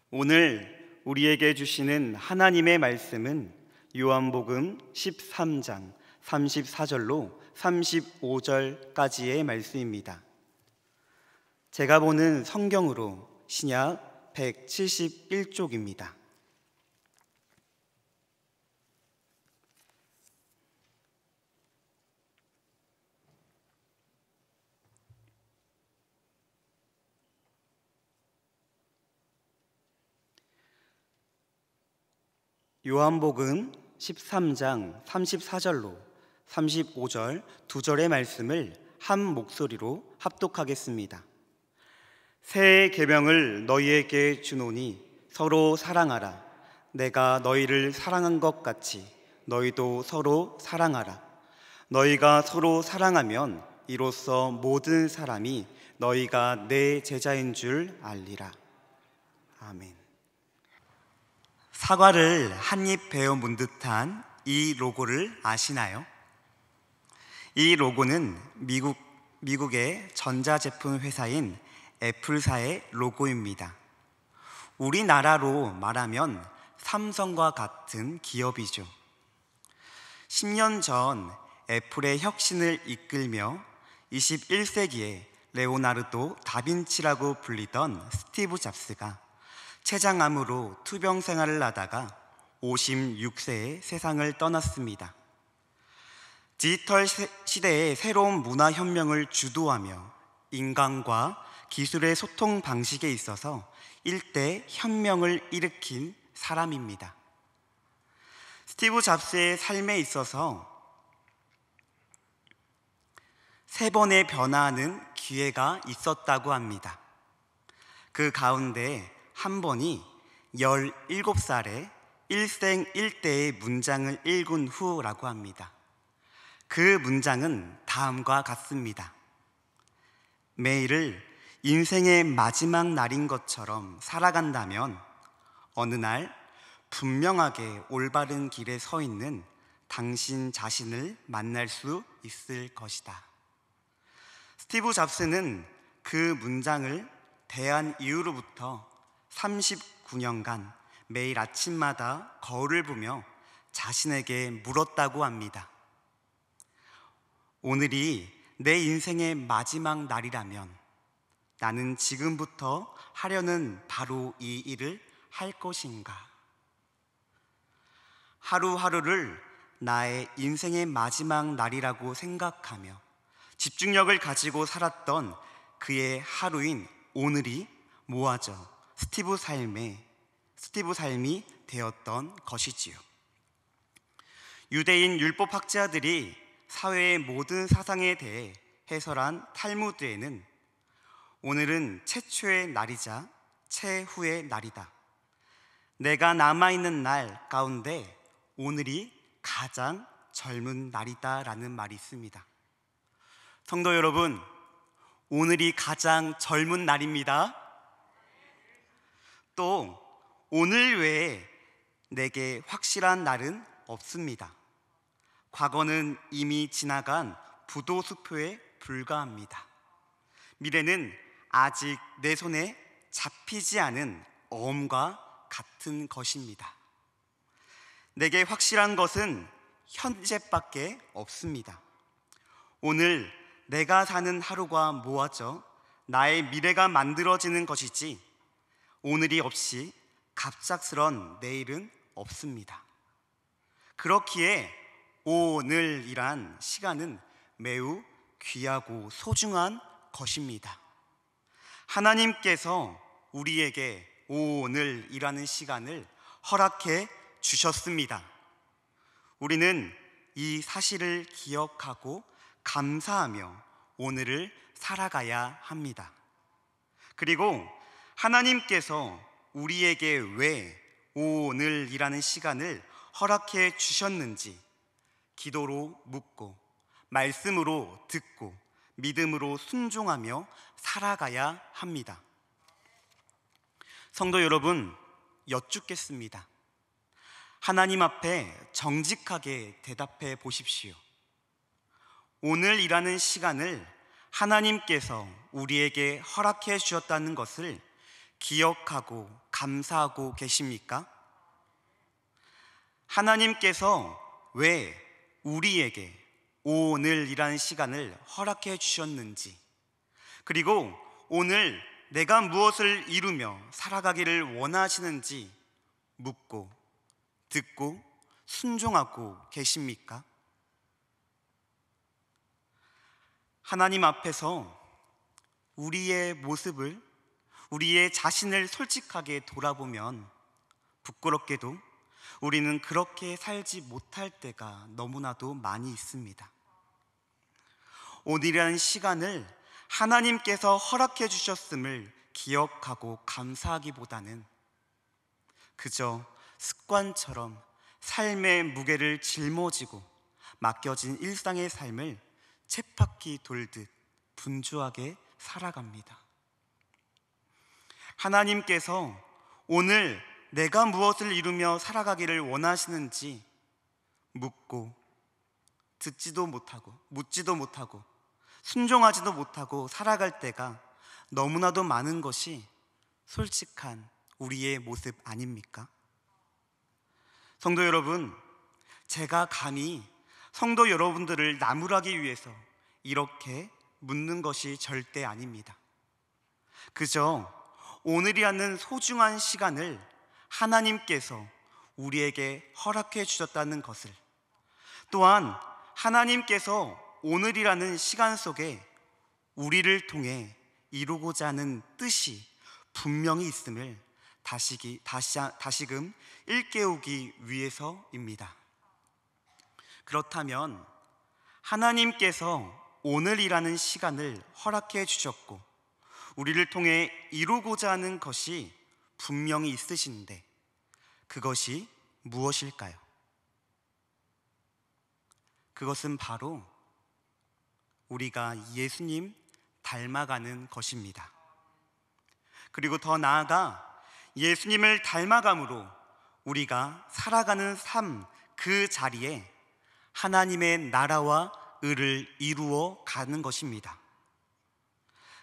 오늘 우리에게 주시는 하나님의 말씀은 요한복음 13장 34절로 35절까지의 말씀입니다. 제가 보는 성경으로 신약 171쪽입니다. 요한복음 13장 34절로 35절 두 절의 말씀을 한 목소리로 합독하겠습니다. 새 계명을 너희에게 주노니 서로 사랑하라. 내가 너희를 사랑한 것 같이 너희도 서로 사랑하라. 너희가 서로 사랑하면 이로써 모든 사람이 너희가 내 제자인 줄 알리라. 아멘. 사과를 한 입 베어 문 듯한 이 로고를 아시나요? 이 로고는 미국의 전자제품 회사인 애플사의 로고입니다. 우리나라로 말하면 삼성과 같은 기업이죠. 10년 전 애플의 혁신을 이끌며 21세기에 레오나르도 다빈치라고 불리던 스티브 잡스가 췌장암으로 투병 생활을 하다가 56세에 세상을 떠났습니다. 디지털 시대의 새로운 문화혁명을 주도하며 인간과 기술의 소통 방식에 있어서 일대 혁명을 일으킨 사람입니다. 스티브 잡스의 삶에 있어서 3번의 변화하는 기회가 있었다고 합니다. 그 가운데 한 번이 17살에 일생일대의 문장을 읽은 후라고 합니다. 그 문장은 다음과 같습니다. 매일을 인생의 마지막 날인 것처럼 살아간다면 어느 날 분명하게 올바른 길에 서 있는 당신 자신을 만날 수 있을 것이다. 스티브 잡스는 그 문장을 대한 이후로부터 39년간 매일 아침마다 거울을 보며 자신에게 물었다고 합니다. 오늘이 내 인생의 마지막 날이라면 나는 지금부터 하려는 바로 이 일을 할 것인가? 하루하루를 나의 인생의 마지막 날이라고 생각하며 집중력을 가지고 살았던 그의 하루인 오늘이 모아져 스티브 삶이 되었던 것이지요. 유대인 율법학자들이 사회의 모든 사상에 대해 해설한 탈무드에는 오늘은 최초의 날이자 최후의 날이다. 내가 남아있는 날 가운데 오늘이 가장 젊은 날이다 라는 말이 있습니다. 성도 여러분, 오늘이 가장 젊은 날입니다. 또 오늘 외에 내게 확실한 날은 없습니다. 과거는 이미 지나간 부도수표에 불과합니다. 미래는 아직 내 손에 잡히지 않은 어음과 같은 것입니다. 내게 확실한 것은 현재밖에 없습니다. 오늘 내가 사는 하루가 모아져 나의 미래가 만들어지는 것이지 오늘이 없이 갑작스런 내일은 없습니다. 그렇기에 오늘이란 시간은 매우 귀하고 소중한 것입니다. 하나님께서 우리에게 오늘이라는 시간을 허락해 주셨습니다. 우리는 이 사실을 기억하고 감사하며 오늘을 살아가야 합니다. 그리고 하나님께서 우리에게 왜 오늘이라는 시간을 허락해 주셨는지 기도로 묻고 말씀으로 듣고 믿음으로 순종하며 살아가야 합니다. 성도 여러분, 여쭙겠습니다. 하나님 앞에 정직하게 대답해 보십시오. 오늘이라는 시간을 하나님께서 우리에게 허락해 주셨다는 것을 기억하고 감사하고 계십니까? 하나님께서 왜 우리에게 오늘이라는 시간을 허락해 주셨는지, 그리고 오늘 내가 무엇을 이루며 살아가기를 원하시는지 묻고 듣고 순종하고 계십니까? 하나님 앞에서 우리의 모습을, 우리의 자신을 솔직하게 돌아보면 부끄럽게도 우리는 그렇게 살지 못할 때가 너무나도 많이 있습니다. 오늘이라는 시간을 하나님께서 허락해 주셨음을 기억하고 감사하기보다는 그저 습관처럼 삶의 무게를 짊어지고 맡겨진 일상의 삶을 쳇바퀴 돌듯 분주하게 살아갑니다. 하나님께서 오늘 내가 무엇을 이루며 살아가기를 원하시는지 묻고 듣지도 못하고 묻지도 못하고 순종하지도 못하고 살아갈 때가 너무나도 많은 것이 솔직한 우리의 모습 아닙니까? 성도 여러분, 제가 감히 성도 여러분들을 나무라기 위해서 이렇게 묻는 것이 절대 아닙니다. 그저 오늘이라는 소중한 시간을 하나님께서 우리에게 허락해 주셨다는 것을, 또한 하나님께서 오늘이라는 시간 속에 우리를 통해 이루고자 하는 뜻이 분명히 있음을 다시금 일깨우기 위해서입니다. 그렇다면 하나님께서 오늘이라는 시간을 허락해 주셨고 우리를 통해 이루고자 하는 것이 분명히 있으신데 그것이 무엇일까요? 그것은 바로 우리가 예수님 닮아가는 것입니다. 그리고 더 나아가 예수님을 닮아감으로 우리가 살아가는 삶 그 자리에 하나님의 나라와 의를 이루어 가는 것입니다.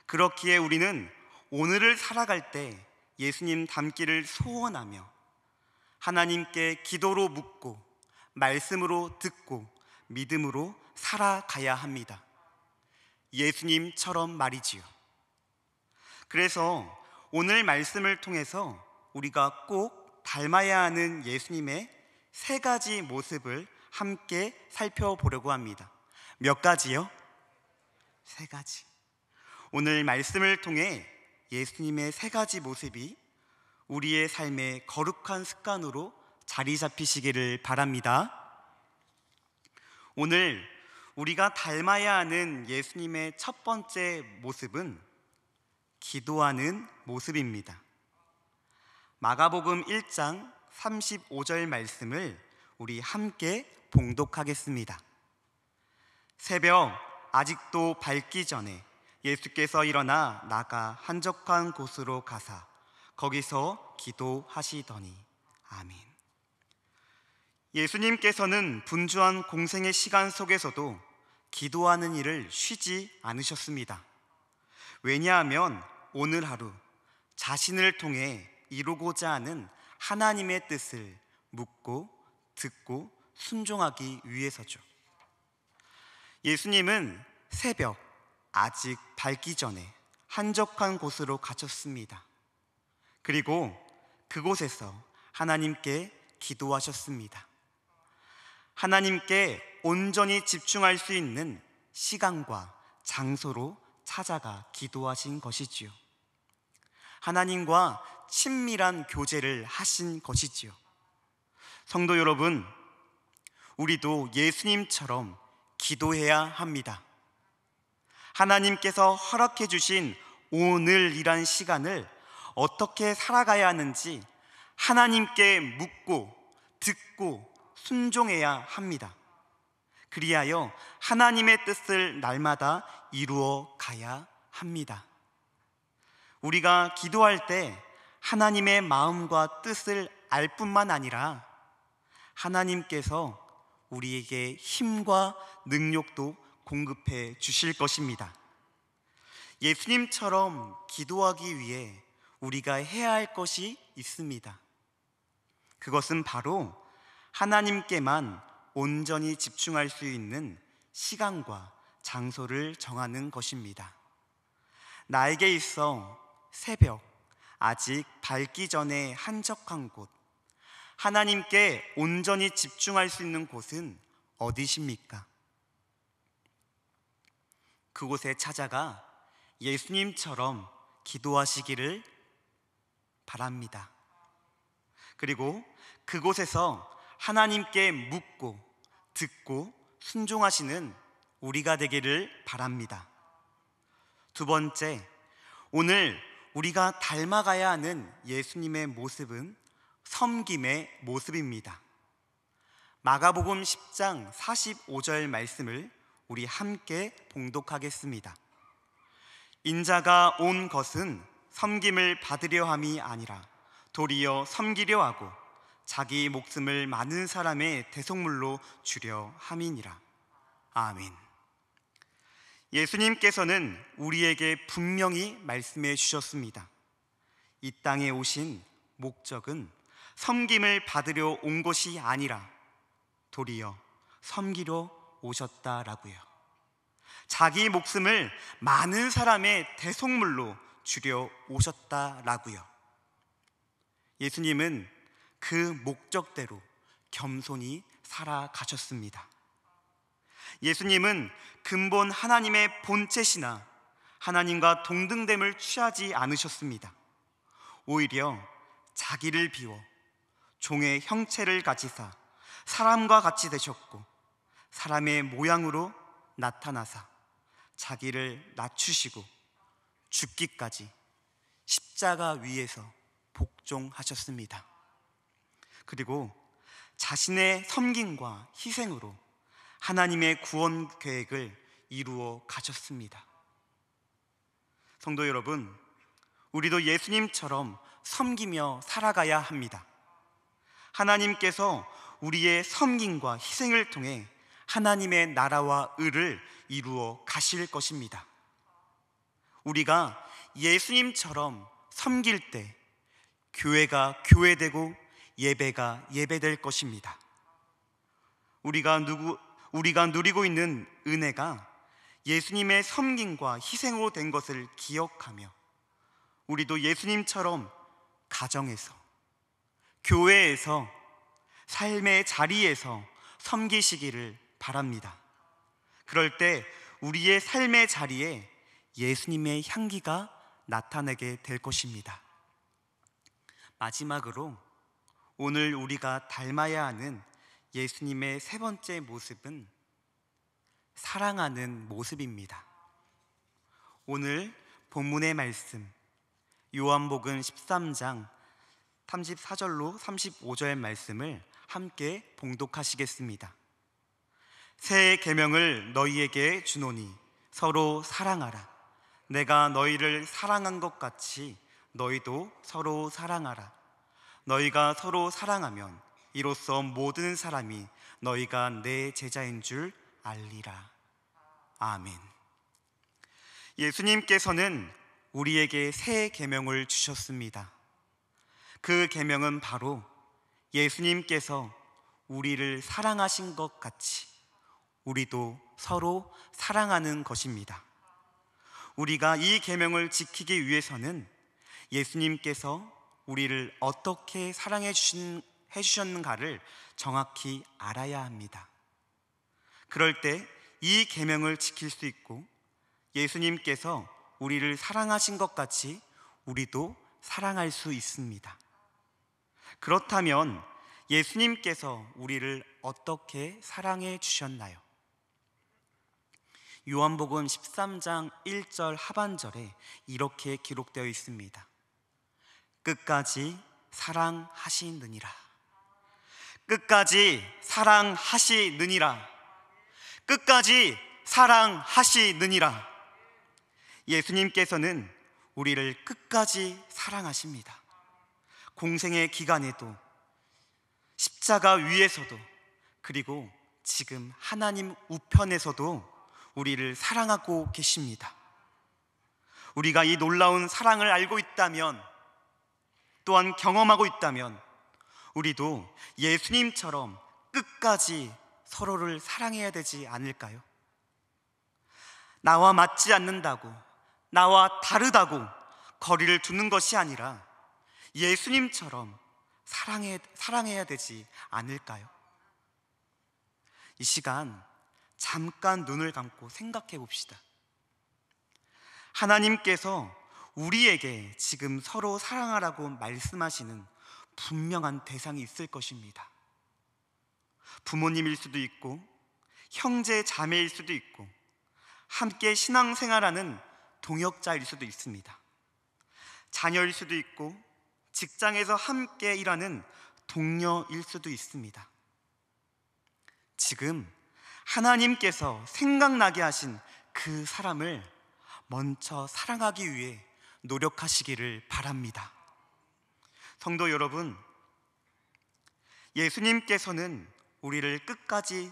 그렇기에 우리는 오늘을 살아갈 때 예수님 닮기를 소원하며 하나님께 기도로 묻고 말씀으로 듣고 믿음으로 살아가야 합니다. 예수님처럼 말이지요. 그래서 오늘 말씀을 통해서 우리가 꼭 닮아야 하는 예수님의 세 가지 모습을 함께 살펴보려고 합니다. 몇 가지요? 세 가지. 오늘 말씀을 통해 예수님의 세 가지 모습이 우리의 삶의 거룩한 습관으로 자리 잡히시기를 바랍니다. 오늘 우리가 닮아야 하는 예수님의 첫 번째 모습은 기도하는 모습입니다. 마가복음 1장 35절 말씀을 우리 함께 봉독하겠습니다. 새벽 아직도 밝기 전에 예수께서 일어나 나가 한적한 곳으로 가사 거기서 기도하시더니. 아멘. 예수님께서는 분주한 공생의 시간 속에서도 기도하는 일을 쉬지 않으셨습니다. 왜냐하면 오늘 하루 자신을 통해 이루고자 하는 하나님의 뜻을 묻고 듣고 순종하기 위해서죠. 예수님은 새벽 아직 밝기 전에 한적한 곳으로 가셨습니다. 그리고 그곳에서 하나님께 기도하셨습니다. 하나님께 온전히 집중할 수 있는 시간과 장소로 찾아가 기도하신 것이지요. 하나님과 친밀한 교제를 하신 것이지요. 성도 여러분, 우리도 예수님처럼 기도해야 합니다. 하나님께서 허락해 주신 오늘이란 시간을 어떻게 살아가야 하는지 하나님께 묻고 듣고 순종해야 합니다. 그리하여 하나님의 뜻을 날마다 이루어 가야 합니다. 우리가 기도할 때 하나님의 마음과 뜻을 알 뿐만 아니라 하나님께서 우리에게 힘과 능력도 공급해 주실 것입니다. 예수님처럼 기도하기 위해 우리가 해야 할 것이 있습니다. 그것은 바로 하나님께만 온전히 집중할 수 있는 시간과 장소를 정하는 것입니다. 나에게 있어 새벽, 아직 밝기 전에 한적한 곳, 하나님께 온전히 집중할 수 있는 곳은 어디십니까? 그곳에 찾아가 예수님처럼 기도하시기를 바랍니다. 그리고 그곳에서 하나님께 묻고 듣고 순종하시는 우리가 되기를 바랍니다. 두 번째, 오늘 우리가 닮아가야 하는 예수님의 모습은 섬김의 모습입니다. 마가복음 10장 45절 말씀을 우리 함께 봉독하겠습니다. 인자가 온 것은 섬김을 받으려 함이 아니라 도리어 섬기려 하고 자기 목숨을 많은 사람의 대속물로 주려 함이니라. 아멘. 예수님께서는 우리에게 분명히 말씀해 주셨습니다. 이 땅에 오신 목적은 섬김을 받으려 온 것이 아니라 도리어 섬기러 오셨다라고요. 자기 목숨을 많은 사람의 대속물로 주려 오셨다라고요. 예수님은 그 목적대로 겸손히 살아가셨습니다. 예수님은 근본 하나님의 본체시나 하나님과 동등됨을 취하지 않으셨습니다. 오히려 자기를 비워 종의 형체를 가지사 사람과 같이 되셨고 사람의 모양으로 나타나사 자기를 낮추시고 죽기까지 십자가 위에서 복종하셨습니다. 그리고 자신의 섬김과 희생으로 하나님의 구원 계획을 이루어 가셨습니다. 성도 여러분, 우리도 예수님처럼 섬기며 살아가야 합니다. 하나님께서 우리의 섬김과 희생을 통해 하나님의 나라와 의를 이루어 가실 것입니다. 우리가 예수님처럼 섬길 때 교회가 교회되고 예배가 예배될 것입니다. 우리가 누리고 있는 은혜가 예수님의 섬김과 희생으로 된 것을 기억하며 우리도 예수님처럼 가정에서, 교회에서, 삶의 자리에서 섬기시기를 바랍니다. 그럴 때 우리의 삶의 자리에 예수님의 향기가 나타나게 될 것입니다. 마지막으로 오늘 우리가 닮아야 하는 예수님의 세 번째 모습은 사랑하는 모습입니다. 오늘 본문의 말씀 요한복음 13장 34절로 35절 말씀을 함께 봉독하시겠습니다. 새 계명을 너희에게 주노니 서로 사랑하라. 내가 너희를 사랑한 것 같이 너희도 서로 사랑하라. 너희가 서로 사랑하면 이로써 모든 사람이 너희가 내 제자인 줄 알리라. 아멘. 예수님께서는 우리에게 새 계명을 주셨습니다. 그 계명은 바로 예수님께서 우리를 사랑하신 것 같이 우리도 서로 사랑하는 것입니다. 우리가 이 계명을 지키기 위해서는 예수님께서 우리를 어떻게 사랑해 주셨는가를 정확히 알아야 합니다. 그럴 때 이 계명을 지킬 수 있고 예수님께서 우리를 사랑하신 것 같이 우리도 사랑할 수 있습니다. 그렇다면 예수님께서 우리를 어떻게 사랑해 주셨나요? 요한복음 13장 1절 하반절에 이렇게 기록되어 있습니다. 끝까지 사랑하시느니라. 끝까지 사랑하시느니라. 끝까지 사랑하시느니라. 예수님께서는 우리를 끝까지 사랑하십니다. 공생의 기간에도, 십자가 위에서도, 그리고 지금 하나님 우편에서도 우리를 사랑하고 계십니다. 우리가 이 놀라운 사랑을 알고 있다면 또한 경험하고 있다면 우리도 예수님처럼 끝까지 서로를 사랑해야 되지 않을까요? 나와 맞지 않는다고, 나와 다르다고 거리를 두는 것이 아니라 예수님처럼 사랑해야 되지 않을까요? 이 시간 잠깐 눈을 감고 생각해 봅시다. 하나님께서 우리에게 지금 서로 사랑하라고 말씀하시는 분명한 대상이 있을 것입니다. 부모님일 수도 있고, 형제 자매일 수도 있고, 함께 신앙생활하는 동역자일 수도 있습니다. 자녀일 수도 있고, 직장에서 함께 일하는 동료일 수도 있습니다. 지금 하나님께서 생각나게 하신 그 사람을 먼저 사랑하기 위해 노력하시기를 바랍니다. 성도 여러분, 예수님께서는 우리를 끝까지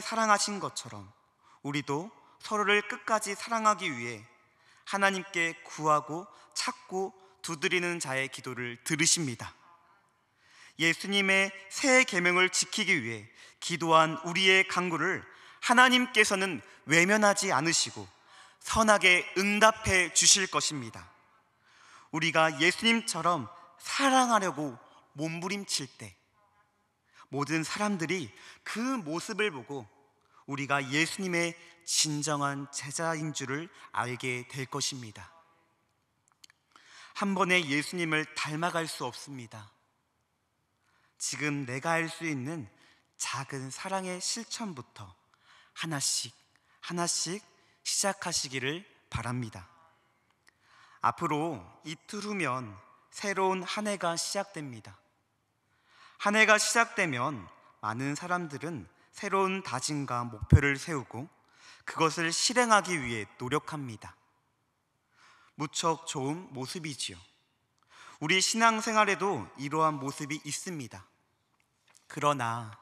사랑하신 것처럼 우리도 서로를 끝까지 사랑하기 위해 하나님께 구하고 찾고 두드리는 자의 기도를 들으십니다. 예수님의 새 계명을 지키기 위해 기도한 우리의 간구를 하나님께서는 외면하지 않으시고 선하게 응답해 주실 것입니다. 우리가 예수님처럼 사랑하려고 몸부림칠 때 모든 사람들이 그 모습을 보고 우리가 예수님의 진정한 제자인 줄을 알게 될 것입니다. 한 번에 예수님을 닮아갈 수 없습니다. 지금 내가 할 수 있는 작은 사랑의 실천부터 하나씩 시작하시기를 바랍니다. 앞으로 이틀 후면 새로운 한 해가 시작됩니다. 한 해가 시작되면 많은 사람들은 새로운 다짐과 목표를 세우고 그것을 실행하기 위해 노력합니다. 무척 좋은 모습이지요. 우리 신앙생활에도 이러한 모습이 있습니다. 그러나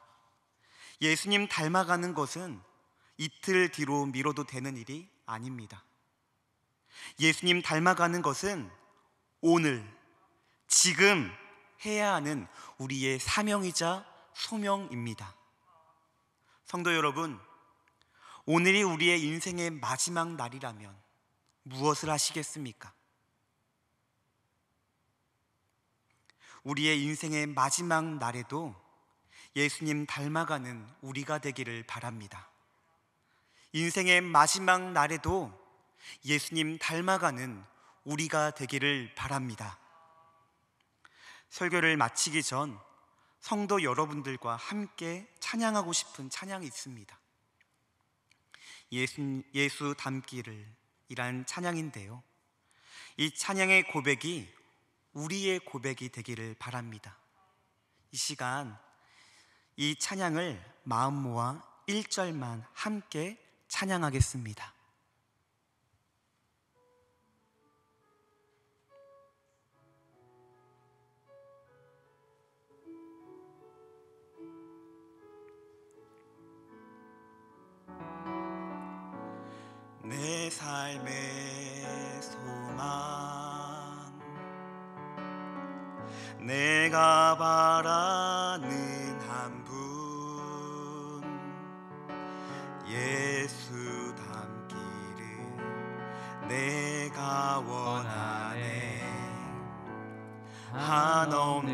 예수님 닮아가는 것은 이틀 뒤로 미뤄도 되는 일이 아닙니다. 예수님 닮아가는 것은 오늘, 지금 해야 하는 우리의 사명이자 소명입니다. 성도 여러분, 오늘이 우리의 인생의 마지막 날이라면 무엇을 하시겠습니까? 우리의 인생의 마지막 날에도 예수님 닮아가는 우리가 되기를 바랍니다. 인생의 마지막 날에도 예수님 닮아가는 우리가 되기를 바랍니다. 설교를 마치기 전 성도 여러분들과 함께 찬양하고 싶은 찬양이 있습니다. 예수 닮기를 이란 찬양인데요, 이 찬양의 고백이 우리의 고백이 되기를 바랍니다. 이 시간 이 찬양을 마음 모아 1절만 함께 찬양하겠습니다. 내 삶의 소망, 내가 바라는 한 분, 예수 닮기를 내가 원하네. 한없는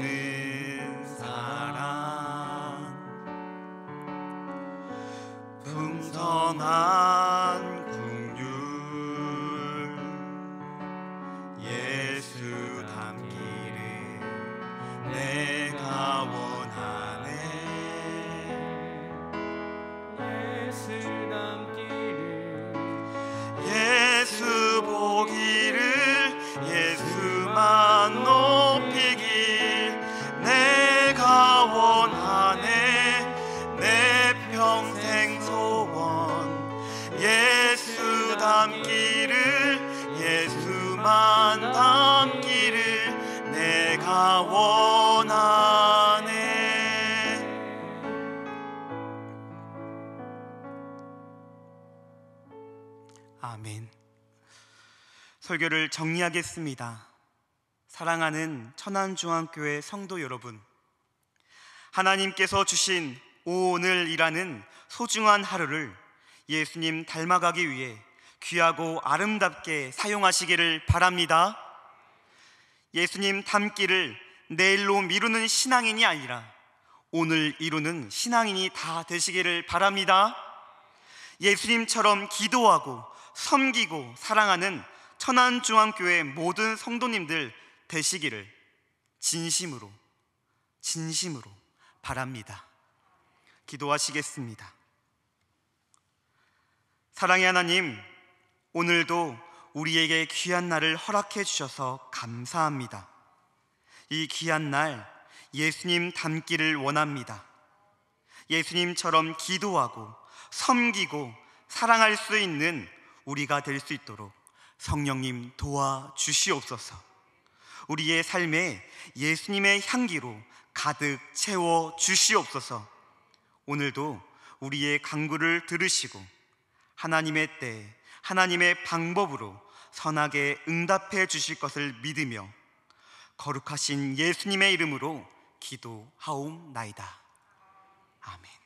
사랑, 풍성한 예수 닮기를 내가 원하네. 예수 닮기를, 예수 보기를, 예수만 높이길 내가 원하네. 내 평생 소원, 예수 닮기를, 예수만 닮기를 내가 원하네. 아멘. 설교를 정리하겠습니다. 사랑하는 천안중앙교회 성도 여러분, 하나님께서 주신 오늘이라는 소중한 하루를 예수님 닮아가기 위해 귀하고 아름답게 사용하시기를 바랍니다. 예수님 닮기를 내일로 미루는 신앙인이 아니라 오늘 이루는 신앙인이 다 되시기를 바랍니다. 예수님처럼 기도하고 섬기고 사랑하는 천안중앙교회 모든 성도님들 되시기를 진심으로 바랍니다. 기도하시겠습니다. 사랑의 하나님, 오늘도 우리에게 귀한 날을 허락해 주셔서 감사합니다. 이 귀한 날 예수님 닮기를 원합니다. 예수님처럼 기도하고 섬기고 사랑할 수 있는 우리가 될 수 있도록 성령님 도와주시옵소서. 우리의 삶에 예수님의 향기로 가득 채워 주시옵소서. 오늘도 우리의 간구를 들으시고 하나님의 때, 하나님의 방법으로 선하게 응답해 주실 것을 믿으며 거룩하신 예수님의 이름으로 기도하옵나이다. 아멘.